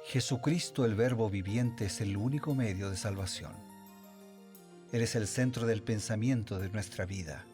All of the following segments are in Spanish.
Jesucristo, el Verbo viviente, es el único medio de salvación. Él es el centro del pensamiento de nuestra vida,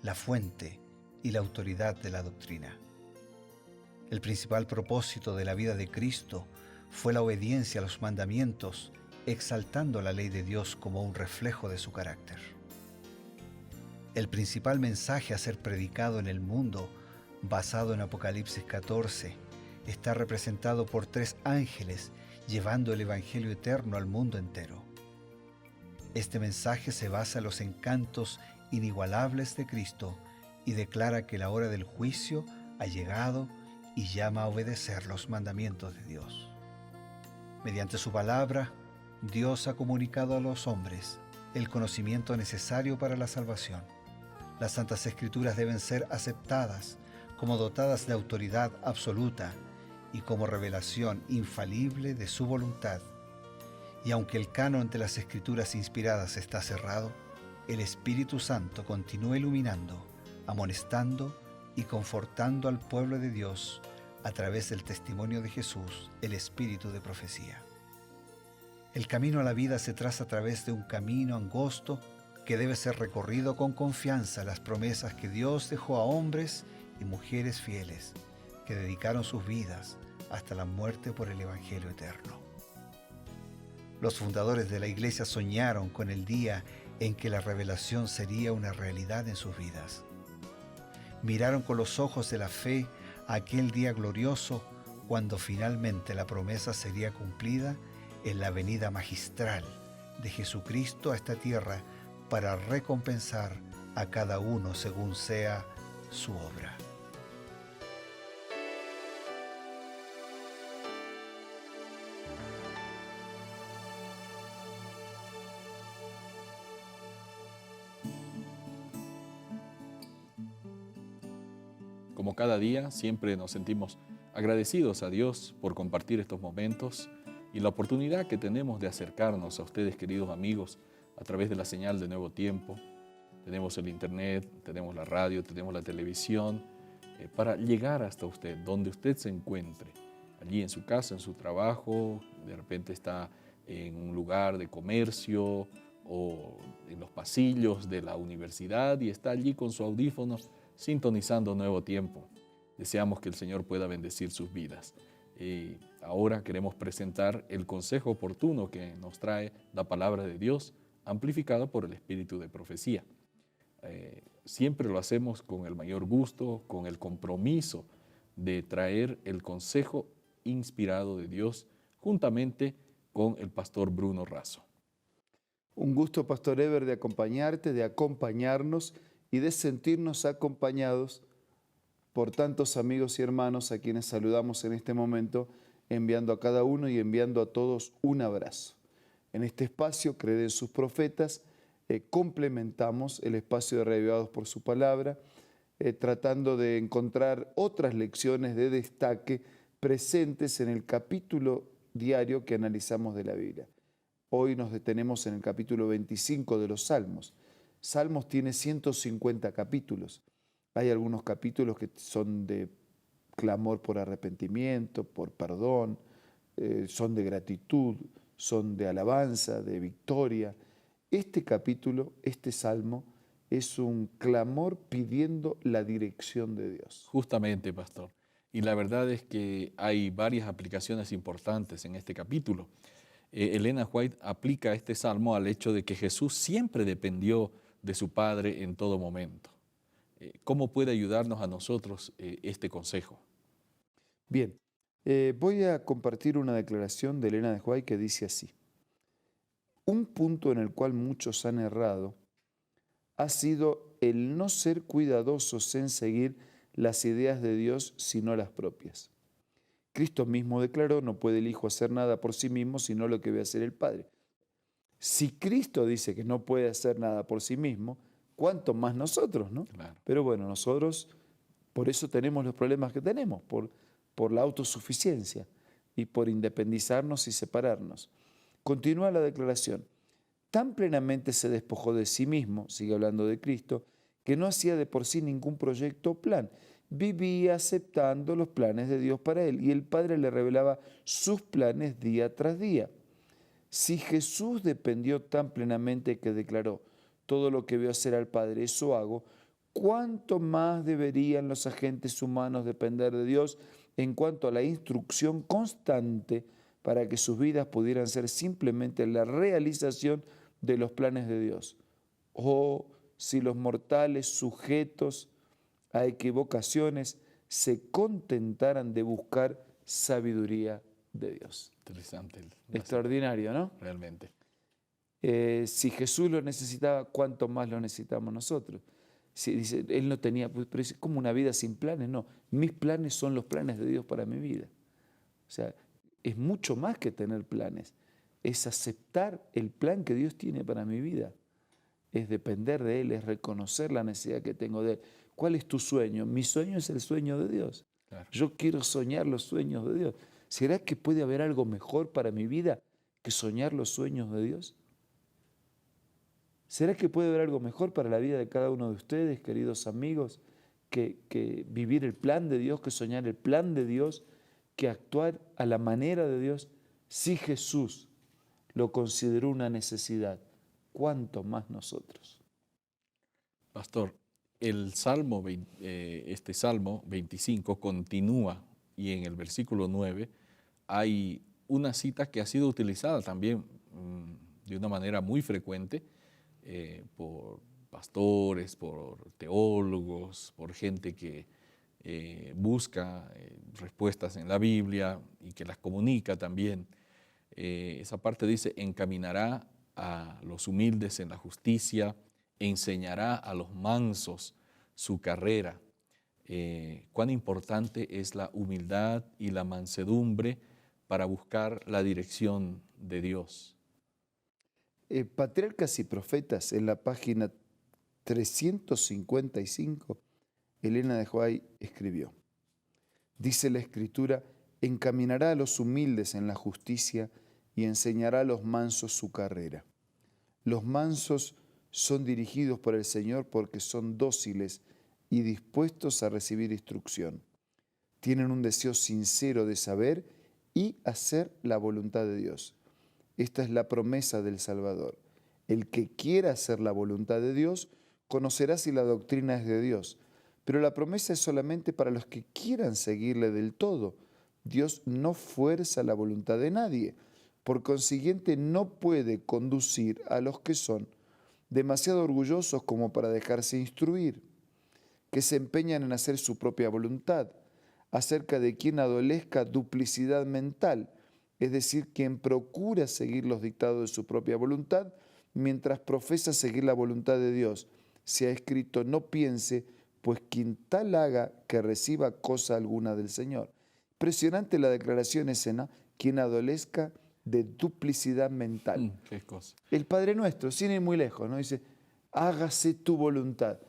la fuente y la autoridad de la doctrina. El principal propósito de la vida de Cristo fue la obediencia a los mandamientos, exaltando la ley de Dios como un reflejo de su carácter. El principal mensaje a ser predicado en el mundo, basado en Apocalipsis 14, está representado por 3 ángeles llevando el Evangelio eterno al mundo entero. Este mensaje se basa en los encantos inigualables de Cristo y declara que la hora del juicio ha llegado y llama a obedecer los mandamientos de Dios. Mediante su palabra, Dios ha comunicado a los hombres el conocimiento necesario para la salvación. Las Santas Escrituras deben ser aceptadas como dotadas de autoridad absoluta y como revelación infalible de su voluntad. Y aunque el canon de las Escrituras inspiradas está cerrado, el Espíritu Santo continúa iluminando, amonestando y confortando al pueblo de Dios a través del testimonio de Jesús, el Espíritu de profecía. El camino a la vida se traza a través de un camino angosto que debe ser recorrido con confianza a las promesas que Dios dejó a hombres y mujeres fieles que dedicaron sus vidas hasta la muerte por el Evangelio eterno. Los fundadores de la Iglesia soñaron con el día en que la revelación sería una realidad en sus vidas. Miraron con los ojos de la fe a aquel día glorioso cuando finalmente la promesa sería cumplida en la venida magistral de Jesucristo a esta tierra para recompensar a cada uno según sea su obra. Como cada día, siempre nos sentimos agradecidos a Dios por compartir estos momentos y la oportunidad que tenemos de acercarnos a ustedes, queridos amigos, a través de la señal de Nuevo Tiempo. Tenemos el internet, tenemos la radio, tenemos la televisión, para llegar hasta usted, donde usted se encuentre, allí en su casa, en su trabajo, de repente está en un lugar de comercio o en los pasillos de la universidad y está allí con su audífono sintonizando Nuevo Tiempo. Deseamos que el Señor pueda bendecir sus vidas. Ahora queremos presentar el consejo oportuno que nos trae la palabra de Dios, amplificada por el Espíritu de profecía. Siempre lo hacemos con el mayor gusto, con el compromiso de traer el consejo inspirado de Dios, juntamente con el pastor Bruno Razo. Un gusto, Pastor Eber, de acompañarte, de acompañarnos y de sentirnos acompañados por tantos amigos y hermanos a quienes saludamos en este momento, enviando a cada uno y enviando a todos un abrazo. En este espacio, Creer en sus profetas, complementamos el espacio de Reavivados por su palabra, tratando de encontrar otras lecciones de destaque presentes en el capítulo diario que analizamos de la Biblia. Hoy nos detenemos en el capítulo 25 de los Salmos. Salmos tiene 150 capítulos. Hay algunos capítulos que son de clamor por arrepentimiento, por perdón, son de gratitud, son de alabanza, de victoria. Este capítulo, este salmo, es un clamor pidiendo la dirección de Dios. Justamente, pastor. Y la verdad es que hay varias aplicaciones importantes en este capítulo. Elena White aplica este salmo al hecho de que Jesús siempre dependió de su Padre en todo momento. ¿Cómo puede ayudarnos a nosotros este consejo? Bien, voy a compartir una declaración de Elena de White que dice así: un punto en el cual muchos han errado ha sido el no ser cuidadosos en seguir las ideas de Dios sino las propias. Cristo mismo declaró: no puede el Hijo hacer nada por sí mismo sino lo que ve hacer el Padre. Si Cristo dice que no puede hacer nada por sí mismo, ¿cuánto más nosotros, no? Claro. Pero bueno, nosotros por eso tenemos los problemas que tenemos, por la autosuficiencia y por independizarnos y separarnos. Continúa la declaración: tan plenamente se despojó de sí mismo, sigue hablando de Cristo, que no hacía de por sí ningún proyecto o plan, vivía aceptando los planes de Dios para él y el Padre le revelaba sus planes día tras día. Si Jesús dependió tan plenamente que declaró, todo lo que veo hacer al Padre, eso hago, ¿cuánto más deberían los agentes humanos depender de Dios en cuanto a la instrucción constante para que sus vidas pudieran ser simplemente la realización de los planes de Dios? Oh, si los mortales sujetos a equivocaciones se contentaran de buscar sabiduría de Dios. Interesante. Extraordinario, ¿no? Realmente. Si Jesús lo necesitaba, ¿cuánto más lo necesitamos nosotros? Si dice, él no tenía, pero es como una vida sin planes. No, mis planes son los planes de Dios para mi vida. O sea, es mucho más que tener planes. Es aceptar el plan que Dios tiene para mi vida. Es depender de Él, es reconocer la necesidad que tengo de Él. ¿Cuál es tu sueño? Mi sueño es el sueño de Dios. Claro. Yo quiero soñar los sueños de Dios. ¿Será que puede haber algo mejor para mi vida que soñar los sueños de Dios? ¿Será que puede haber algo mejor para la vida de cada uno de ustedes, queridos amigos, que vivir el plan de Dios, que soñar el plan de Dios, que actuar a la manera de Dios? Si Jesús lo consideró una necesidad, ¿cuánto más nosotros? Pastor, el Salmo, este Salmo 25 continúa y en el versículo 9 hay una cita que ha sido utilizada también de una manera muy frecuente por pastores, por teólogos, por gente que busca respuestas en la Biblia y que las comunica también. Esa parte dice, encaminará a los humildes en la justicia, enseñará a los mansos su carrera. Cuán importante es la humildad y la mansedumbre para buscar la dirección de Dios. Patriarcas y Profetas, en la página 355, Elena de White escribió, dice la Escritura, encaminará a los humildes en la justicia y enseñará a los mansos su carrera. Los mansos son dirigidos por el Señor porque son dóciles y dispuestos a recibir instrucción. Tienen un deseo sincero de saber y hacer la voluntad de Dios. Esta es la promesa del Salvador. El que quiera hacer la voluntad de Dios conocerá si la doctrina es de Dios. Pero la promesa es solamente para los que quieran seguirle del todo. Dios no fuerza la voluntad de nadie. Por consiguiente, no puede conducir a los que son demasiado orgullosos como para dejarse instruir, que se empeñan en hacer su propia voluntad, acerca de quien adolezca duplicidad mental, es decir, quien procura seguir los dictados de su propia voluntad, mientras profesa seguir la voluntad de Dios. Se ha escrito, no piense, pues quien tal haga que reciba cosa alguna del Señor. Impresionante la declaración esa, ¿no? Quien adolezca de duplicidad mental. ¿Qué cosa? El Padre Nuestro, sin ir muy lejos, ¿no? Dice, hágase tu voluntad.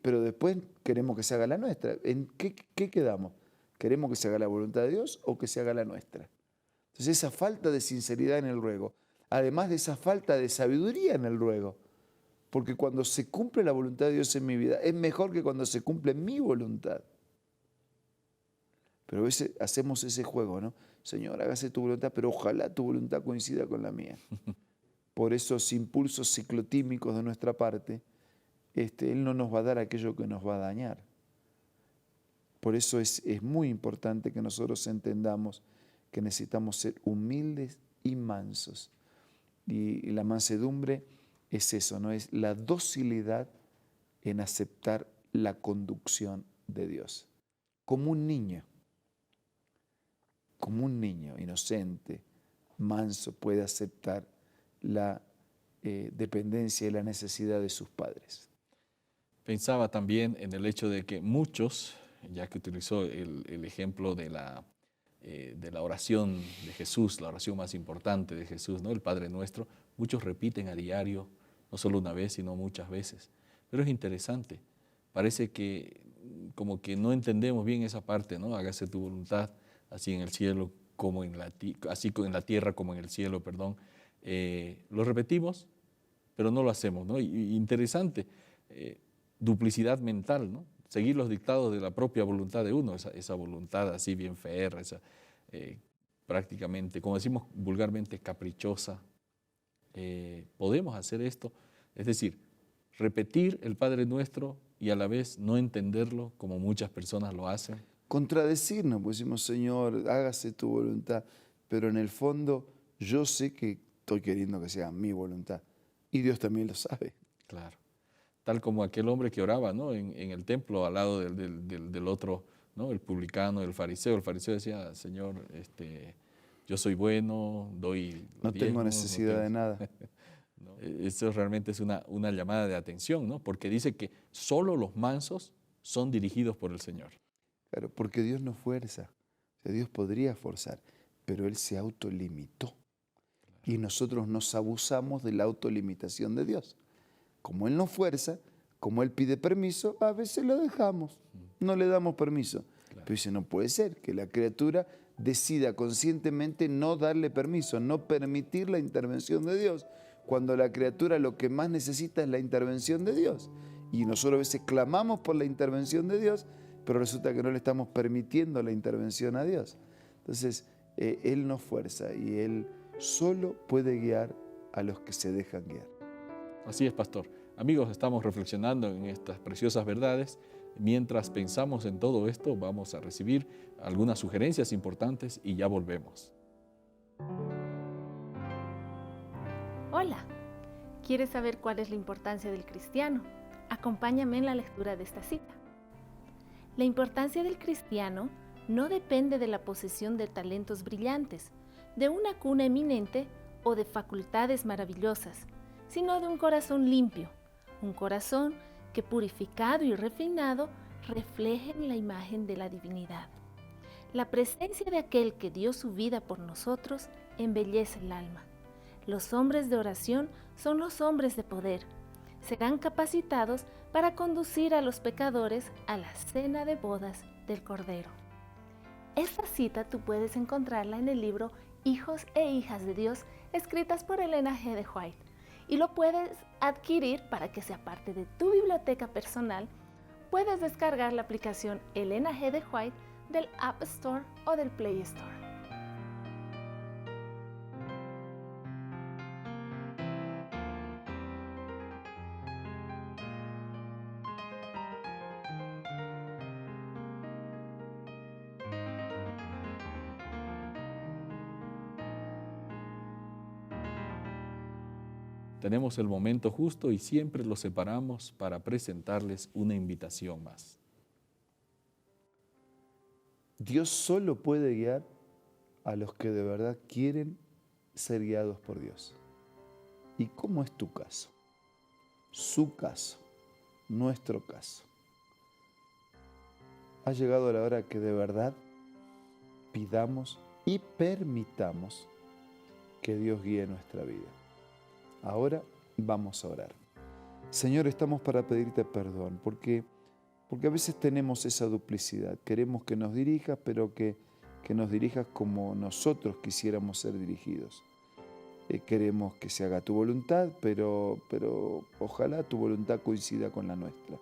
Pero después queremos que se haga la nuestra. ¿En qué quedamos? ¿Queremos que se haga la voluntad de Dios o que se haga la nuestra? Entonces esa falta de sinceridad en el ruego, además de esa falta de sabiduría en el ruego, porque cuando se cumple la voluntad de Dios en mi vida, es mejor que cuando se cumple mi voluntad. Pero a veces hacemos ese juego, ¿no? Señor, hágase tu voluntad, pero ojalá tu voluntad coincida con la mía. Por esos impulsos ciclotímicos de nuestra parte, Él no nos va a dar aquello que nos va a dañar. Por eso es muy importante que nosotros entendamos que necesitamos ser humildes y mansos. Y la mansedumbre es eso, ¿no? Es la docilidad en aceptar la conducción de Dios. Como un niño inocente, manso, puede aceptar la dependencia y la necesidad de sus padres. Pensaba también en el hecho de que muchos, ya que utilizó el ejemplo de la oración de Jesús, la oración más importante de Jesús, ¿no? El Padre Nuestro, muchos repiten a diario, no solo una vez, sino muchas veces. Pero es interesante, parece que como que no entendemos bien esa parte, ¿no? Hágase tu voluntad, así en el cielo como así en la tierra como en el cielo, perdón. Lo repetimos, pero no lo hacemos, ¿no? Y interesante, duplicidad mental, ¿no? seguir los dictados de la propia voluntad de uno, esa voluntad así bien férrea, prácticamente, como decimos vulgarmente, caprichosa. Podemos hacer esto, es decir, repetir el Padre Nuestro y a la vez no entenderlo como muchas personas lo hacen. Contradecirnos, pues decimos, Señor, hágase tu voluntad, pero en el fondo yo sé que estoy queriendo que sea mi voluntad y Dios también lo sabe. Claro. Tal como aquel hombre que oraba, ¿no?, en el templo al lado del otro, ¿no?, el publicano, el fariseo. El fariseo decía, Señor, yo soy bueno, doy No tengo diezmos, necesidad de nada. ¿no? Eso realmente es una llamada de atención, ¿no?, porque dice que solo los mansos son dirigidos por el Señor. Claro, porque Dios no fuerza. O sea, Dios podría forzar, pero Él se autolimitó. Y nosotros nos abusamos de la autolimitación de Dios. Como Él no fuerza, como Él pide permiso, a veces lo dejamos, no le damos permiso. Claro. Pero dice, no puede ser que la criatura decida conscientemente no darle permiso, no permitir la intervención de Dios, cuando la criatura lo que más necesita es la intervención de Dios. Y nosotros a veces clamamos por la intervención de Dios, pero resulta que no le estamos permitiendo la intervención a Dios. Entonces, Él nos fuerza y Él solo puede guiar a los que se dejan guiar. Así es, pastor. Amigos, estamos reflexionando en estas preciosas verdades. Mientras pensamos en todo esto, vamos a recibir algunas sugerencias importantes y ya volvemos. Hola, ¿quieres saber cuál es la importancia del cristiano? Acompáñame en la lectura de esta cita. La importancia del cristiano no depende de la posesión de talentos brillantes, de una cuna eminente o de facultades maravillosas, sino de un corazón limpio, un corazón que purificado y refinado reflejen la imagen de la divinidad. La presencia de aquel que dio su vida por nosotros embellece el alma. Los hombres de oración son los hombres de poder. Serán capacitados para conducir a los pecadores a la cena de bodas del Cordero. Esta cita tú puedes encontrarla en el libro Hijos e Hijas de Dios, escritas por Elena G. de White, y lo puedes adquirir para que sea parte de tu biblioteca personal. Puedes descargar la aplicación Elena G. de White del App Store o del Play Store. Tenemos el momento justo y siempre lo separamos para presentarles una invitación más. Dios solo puede guiar a los que de verdad quieren ser guiados por Dios. ¿Y cómo es tu caso? Su caso, nuestro caso. Ha llegado la hora que de verdad pidamos y permitamos que Dios guíe nuestra vida. Ahora vamos a orar. Señor, estamos para pedirte perdón, porque a veces tenemos esa duplicidad. Queremos que nos dirijas, pero que nos dirijas como nosotros quisiéramos ser dirigidos. Queremos que se haga tu voluntad, pero ojalá tu voluntad coincida con la nuestra.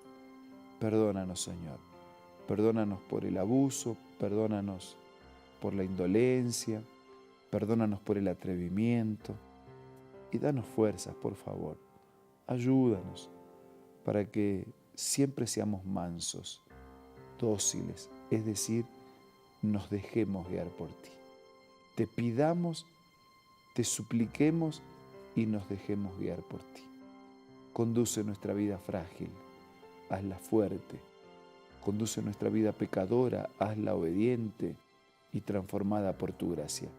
Perdónanos, Señor. Perdónanos por el abuso, perdónanos por la indolencia, perdónanos por el atrevimiento. Y danos fuerzas, por favor. Ayúdanos para que siempre seamos mansos, dóciles, es decir, nos dejemos guiar por ti. Te pidamos, te supliquemos y nos dejemos guiar por ti. Conduce nuestra vida frágil, hazla fuerte. Conduce nuestra vida pecadora, hazla obediente y transformada por tu gracia.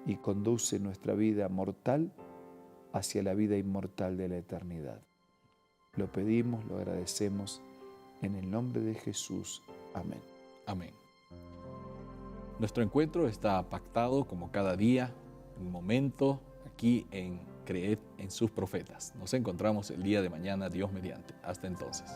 Y conduce nuestra vida mortal hacia la vida inmortal de la eternidad. Lo pedimos, lo agradecemos, en el nombre de Jesús. Amén. Amén. Nuestro encuentro está pactado como cada día, un momento, aquí en Creed en sus profetas. Nos encontramos el día de mañana, Dios mediante. Hasta entonces.